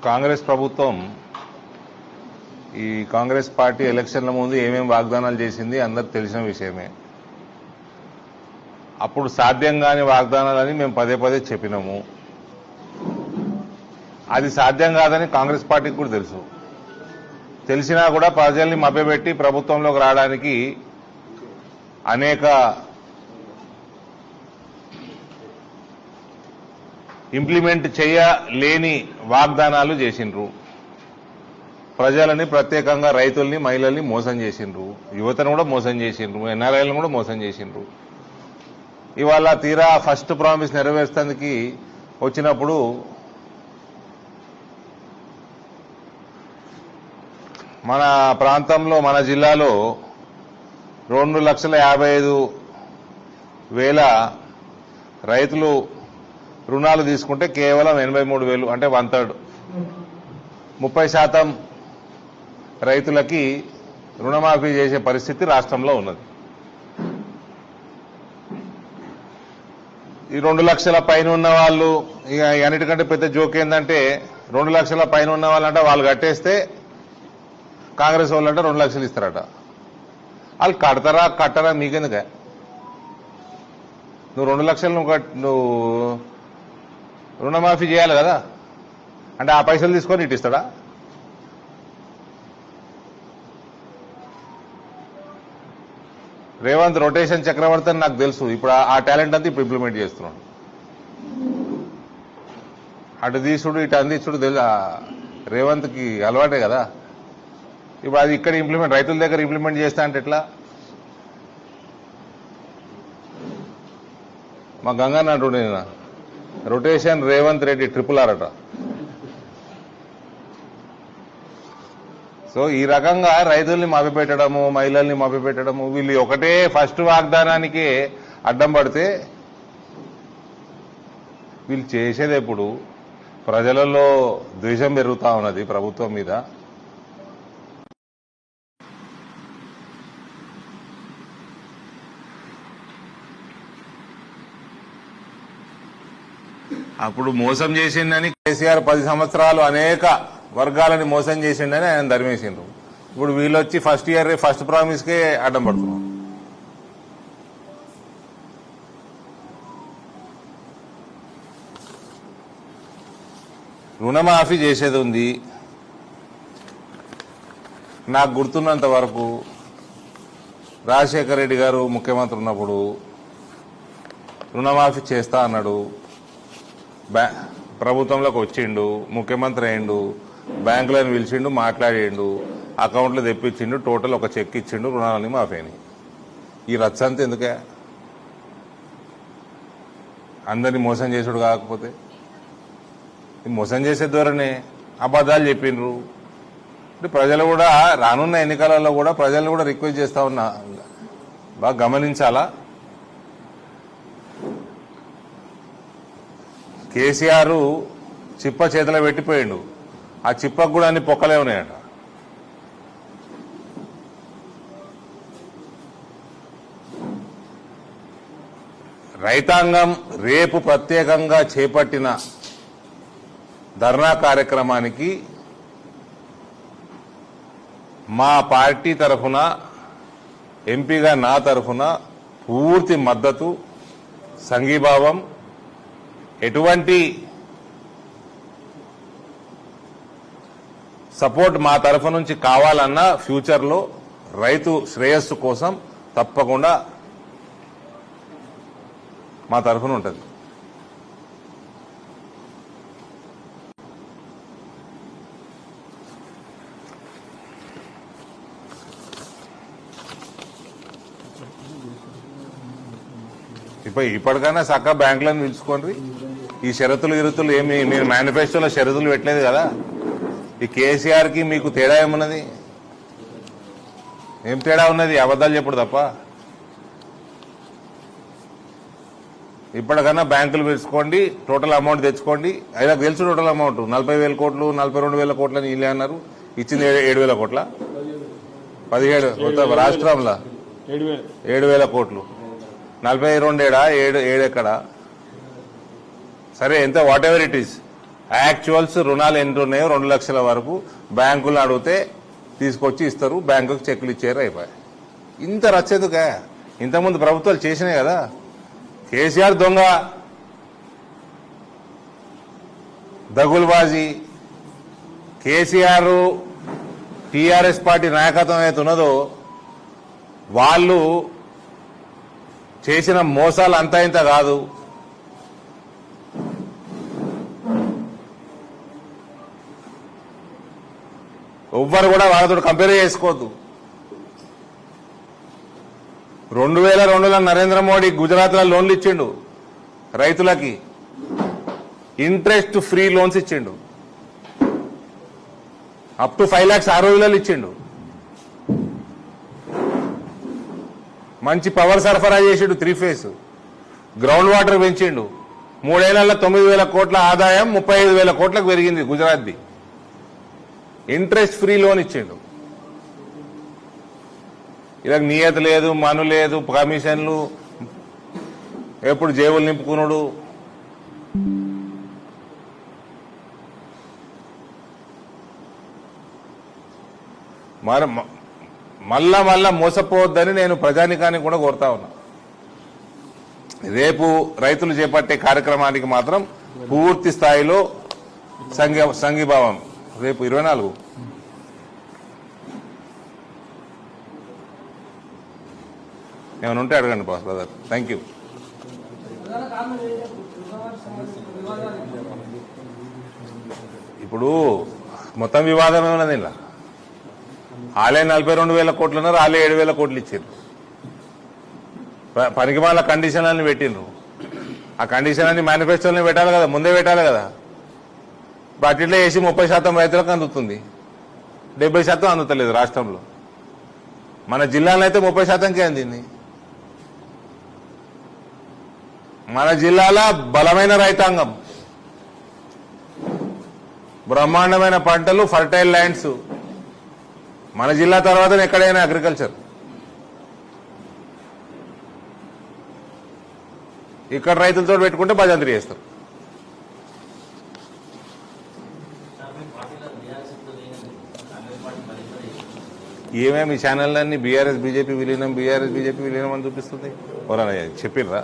కాంగ్రెస్ ప్రభుత్వం ఈ కాంగ్రెస్ పార్టీ ఎలక్షన్ల ముందు ఏమేం వాగ్దానాలు చేసింది అందరికి తెలిసిన విషయమే. అప్పుడు సాధ్యం కాని వాగ్దానాలని మేము పదే పదే చెప్పినాము. అది సాధ్యం కాదని కాంగ్రెస్ పార్టీకి కూడా తెలుసు. తెలిసినా కూడా ప్రజల్ని మభ్యపెట్టి ప్రభుత్వంలోకి రావడానికి అనేక ఇంప్లిమెంట్ చేయలేని వాగ్దానాలు చేసిండ్రు. ప్రజలని ప్రత్యేకంగా రైతుల్ని మహిళల్ని మోసం చేసిండ్రు, యువతను కూడా మోసం చేసిండ్రు, ఎన్ఆర్ఐలను కూడా మోసం చేసిండ్రు. ఇవాళ తీరా ఫస్ట్ ప్రామిస్ నెరవేర్చడానికి వచ్చినప్పుడు మన ప్రాంతంలో మన జిల్లాలో 2,55,000 రైతులు రుణాలు తీసుకుంటే కేవలం 83,000 అంటే 1/3 30% రైతులకి రుణమాఫీ చేసే పరిస్థితి రాష్ట్రంలో ఉన్నది. ఈ 2 లక్షల పైన ఉన్న వాళ్ళు ఇక అన్నిటికంటే పెద్ద జోక్ ఏంటంటే 2 లక్షల పైన ఉన్న వాళ్ళంటే వాళ్ళు కట్టేస్తే కాంగ్రెస్ వాళ్ళంటే 2 లక్షలు ఇస్తారట. వాళ్ళు కట్టరా మీకెందుక? నువ్వు 2 లక్షలు నువ్వు రుణమాఫీ చేయాలి కదా, అంటే ఆ పైసలు తీసుకొని ఇటు ఇస్తాడా? రేవంత్ రొటేషన్ చక్రవర్తి అని నాకు తెలుసు. ఇప్పుడు ఆ టాలెంట్ అంతా ఇప్పుడు ఇంప్లిమెంట్ చేస్తున్నాడు. అటు తీసుడు ఇటు అందించుడు రేవంత్కి అలవాటే కదా. ఇప్పుడు అది ఇక్కడ ఇంప్లిమెంట్ రైతుల దగ్గర ఇంప్లిమెంట్ చేస్తా అంటే ఎట్లా? మా గంగన్న అంటుండే రొటేషన్ రేవంత్ రెడ్డి RRR అట. సో ఈ రకంగా రైతుల్ని మభ్యపెట్టడము, మహిళల్ని మభ్యపెట్టడము, వీళ్ళు ఒకటే ఫస్ట్ వాగ్దానానికి అడ్డం పడితే వీళ్ళు చేసేది ఎప్పుడు? ప్రజలలో ద్వేషం పెరుగుతా ఉన్నది ప్రభుత్వం మీద. అప్పుడు మోసం చేసిండని కేసీఆర్ 10 సంవత్సరాలు అనేక వర్గాలని మోసం చేసిండని ఆయన ధర్మేసిండ్రు. ఇప్పుడు వీళ్ళొచ్చి ఫస్ట్ ప్రామిస్కే అడ్డం పడుతున్నాం. రుణమాఫీ చేసేది ఉంది. నాకు గుర్తున్నంత వరకు రాజశేఖర రెడ్డి గారు ముఖ్యమంత్రి ఉన్నప్పుడు రుణమాఫీ చేస్తా అన్నాడు. ప్రభుత్వంలోకి వచ్చిండు, ముఖ్యమంత్రి అయిండు, బ్యాంకులను పిలిచిండు, మాట్లాడిండు, అకౌంట్లు తెప్పించిండు, టోటల్ ఒక చెక్ ఇచ్చిండు, రుణాలని మాఫీ అయినాయి. ఈ రచ్చంతా ఎందుకే? అందరినీ మోసం చేసుడు కాకపోతే మోసం చేసే ద్వారానే అబద్ధాలు చెప్పిండ్రు. ప్రజలు కూడా రానున్న ఎన్నికలలో కూడా ప్రజలను కూడా రిక్వెస్ట్ చేస్తా ఉన్నా, బాగా గమనించాలా. కేసీఆర్ చిప్ప చేతిలో పెట్టిపోయిండు. ఆ చిప్పకు కూడా అన్ని పొక్కలే ఉన్నాయట. రైతాంగం రేపు ప్రత్యేకంగా చేపట్టిన ధర్నా కార్యక్రమానికి మా పార్టీ తరఫున, ఎంపీగా నా తరఫున పూర్తి మద్దతు, సంఘీభావం. ఎటువంటి సపోర్ట్ మా తరఫు నుంచి కావాలన్నా ఫ్యూచర్లో రైతు శ్రేయస్సు కోసం తప్పకుండా మా తరఫున ఉంటుంది. ఇప్పటికైనా చక్కగా బ్యాంకులను పిలుచుకోండి. ఈ షరతులు ఏమి మీరు మేనిఫెస్టోలో షరతులు పెట్టలేదు కదా. ఈ కేసీఆర్కి మీకు తేడా ఏమున్నది? ఏం తేడా ఉన్నది? అబద్ధాలు చెప్పుడు తప్ప. ఇప్పటికన్నా బ్యాంకులు పిలుచుకోండి, టోటల్ అమౌంట్ తెచ్చుకోండి. అయినా తెలుసు టోటల్ అమౌంట్ 40,000 కోట్లు, 42,000 కోట్లని వీళ్ళే అన్నారు. ఇచ్చింది 7,000 కోట్ల, 17 రాష్ట్రంలో 7,000 కోట్లు. 42 ఏడా 7 ఎక్కడా? సరే, ఎంత what ever it is, actuals రుణాలు ఎంత ఉన్నాయో 2 లక్షల వరకు బ్యాంకులు అడిగితే తీసుకొచ్చి ఇస్తారు, బ్యాంకుకు చెక్కులు ఇచ్చారు, అయిపోయాయి. ఇంత రచ్చేదుగా ఇంతకుముందు ప్రభుత్వాలు చేసినాయి కదా. కేసీఆర్ దొంగ, దగుల్బాజీ. కేసీఆర్ టీఆర్ఎస్ పార్టీ నాయకత్వం ఏదైతే ఉన్నదో వాళ్ళు చేసిన మోసాలు అంతా ఇంత కాదు. ఎవ్వరు కూడా వాళ్ళతో కంపేర్ చేసుకోవద్దు. 2002లో నరేంద్ర మోడీ గుజరాత్లో లోన్లు ఇచ్చిండు రైతులకి, ఇంట్రెస్ట్ ఫ్రీ లోన్స్ ఇచ్చిండు, అప్ టు 5 lakhs 6 రోజులలో ఇచ్చిండు. మంచి పవర్ సరఫరా చేసిండు, 3 phase గ్రౌండ్ వాటర్ పెంచిండు. 3 ఏళ్లలో 9,000 కోట్ల ఆదాయం 35,000 కోట్లకు పెరిగింది గుజరాత్ది. ఇంట్రెస్ట్ ఫ్రీ లోన్ ఇచ్చిండు. ఇలా నియత లేదు, మను లేదు, కమిషన్లు, ఎప్పుడు జేబులు నింపుకున్నాడు. మళ్ళా మోసపోవద్దని నేను ప్రజానికానికి కూడా కోరుతా ఉన్నా. రేపు రైతులు చేపట్టే కార్యక్రమానికి మాత్రం పూర్తి స్థాయిలో సంఘీభావం. రేపు 24 ఏమైనా ఉంటే అడగండి బాస్ బ్రదర్. Thank you. ఇప్పుడు మొత్తం వివాదం ఏమన్నది ఇలా. ఆలే 42,000 కోట్లు ఉన్నారు, ఆలే 7,000 కోట్లు ఇచ్చారు. పనికి వాళ్ళ కండిషన్ అన్ని పెట్టిండ్రు. ఆ కండిషన్ అన్ని మేనిఫెస్టోని పెట్టాలి కదా, ముందే పెట్టాలి కదా. బడ్జెట్లో వేసి 30% రైతులకు అందుతుంది, 70% అందుతలేదు రాష్ట్రంలో. మన జిల్లాలో అయితే 30%కే అందింది. మన జిల్లాలో బలమైన రైతాంగం, బ్రహ్మాండమైన పంటలు, ఫర్టైల్ ల్యాండ్స్. మన జిల్లా తర్వాత ఎక్కడైనా అగ్రికల్చర్. ఇక్కడ రైతులతో పెట్టుకుంటే భజంత్రి చేస్తారు. ఏమేమి ఛానళ్ళన్నీ బీఆర్ఎస్ బీజేపీ విలీనం, బీఆర్ఎస్ బీజేపీ విలీనం అని చూపిస్తుంది. ఎవరన్నా చెప్పిర్రా?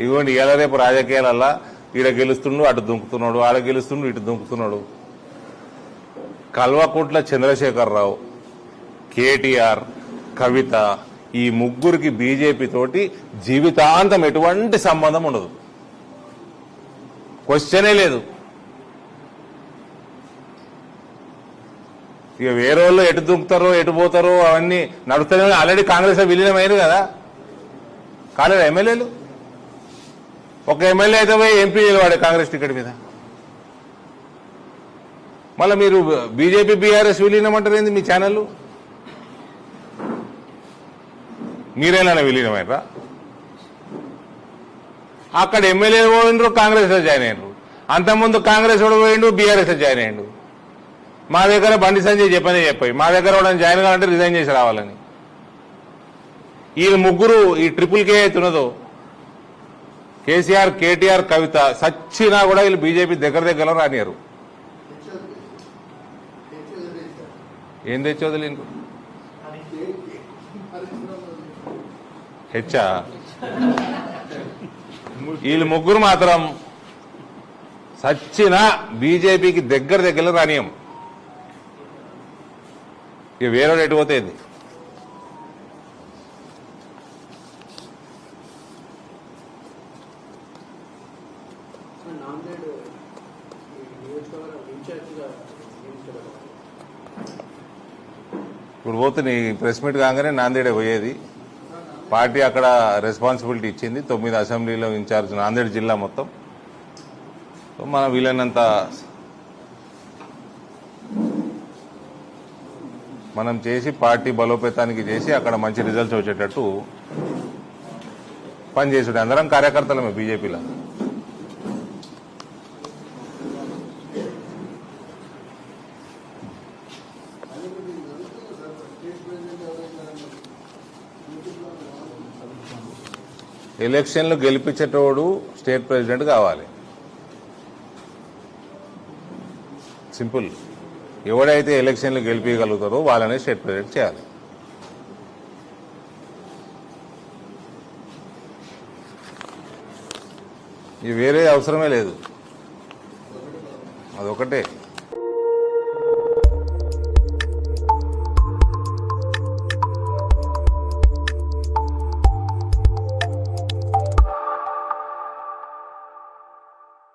ఇదిగోండి, ఇలా రేపు రాజకీయాలల్లా ఈడ గెలుస్తుండు అటు దుంకుతున్నాడు, ఆడ గెలుస్తుండు ఇటు దుంకుతున్నాడు. కల్వకుంట్ల చంద్రశేఖరరావు, కేటీఆర్, కవిత, ఈ ముగ్గురికి బీజేపీ తోటి జీవితాంతం ఎటువంటి సంబంధం ఉండదు. క్వశ్చనే లేదు. ఇక వేరే వాళ్ళు ఎటు దుంకుతారో ఎటు పోతారో అవన్నీ నడుస్తూనే. ఆల్రెడీ కాంగ్రెస్ విలీనం అయ్యారు కదా, కాలేదు ఎమ్మెల్యేలు. ఒక ఎమ్మెల్యే అయితే పోయి ఎంపీ నిలవాడే కాంగ్రెస్ టికెట్ మీద. మళ్ళీ మీరు బీజేపీ బీఆర్ఎస్ విలీనం అంటారు ఏంది? మీ ఛానళ్ళు మీరేనా విలీనమైనరా? అక్కడ ఎమ్మెల్యే పోయిండ్రు, కాంగ్రెస్ లో జాయిన్ అయ్యారు. అంతకుముందు కాంగ్రెస్ వాడు పోయిండు, బీఆర్ఎస్ లో జాయిన్ అయ్యిండు. మా దగ్గర బండి సంజయ్ చెప్పాయి, మా దగ్గర వాడని జాయిన్ కావాలంటే రిజైన్ చేసి రావాలని. వీళ్ళు ముగ్గురు, ఈ ట్రిపుల్ కే అవుతున్నదో కేసీఆర్, కేటీఆర్, కవిత, సచ్చినా కూడా వీళ్ళు బీజేపీ దగ్గర రానియరు. ఏం తెచ్చోదులే హెచ్చా. వీళ్ళు ముగ్గురు మాత్రం సచ్చినా బీజేపీకి దగ్గర రానియం. ఇక వేరే ఎటు పోతేది. ఇప్పుడు పోతే నీ ప్రెస్ మీట్ కాగానే నాందేడే పోయేది. పార్టీ అక్కడ రెస్పాన్సిబిలిటీ ఇచ్చింది. 9 అసెంబ్లీలో ఇన్ఛార్జ్ నాందేడ్ జిల్లా మొత్తం. మనం వీలైనంత మనం చేసి పార్టీ బలోపేతానికి చేసి అక్కడ మంచి రిజల్ట్స్ వచ్చేటట్టు పనిచేసుడు. అందరం కార్యకర్తలమే బీజేపీలో. ఎలక్షన్లు గెలిపించేటోడు స్టేట్ ప్రెసిడెంట్ కావాలి. సింపుల్. ఎవడైతే ఎలక్షన్లు గెలిపించగలుగుతారో వాళ్ళనే స్టేట్ ప్రెసిడెంట్ చేయాలి. ఇది వేరే అవసరమే లేదు, అదొకటే.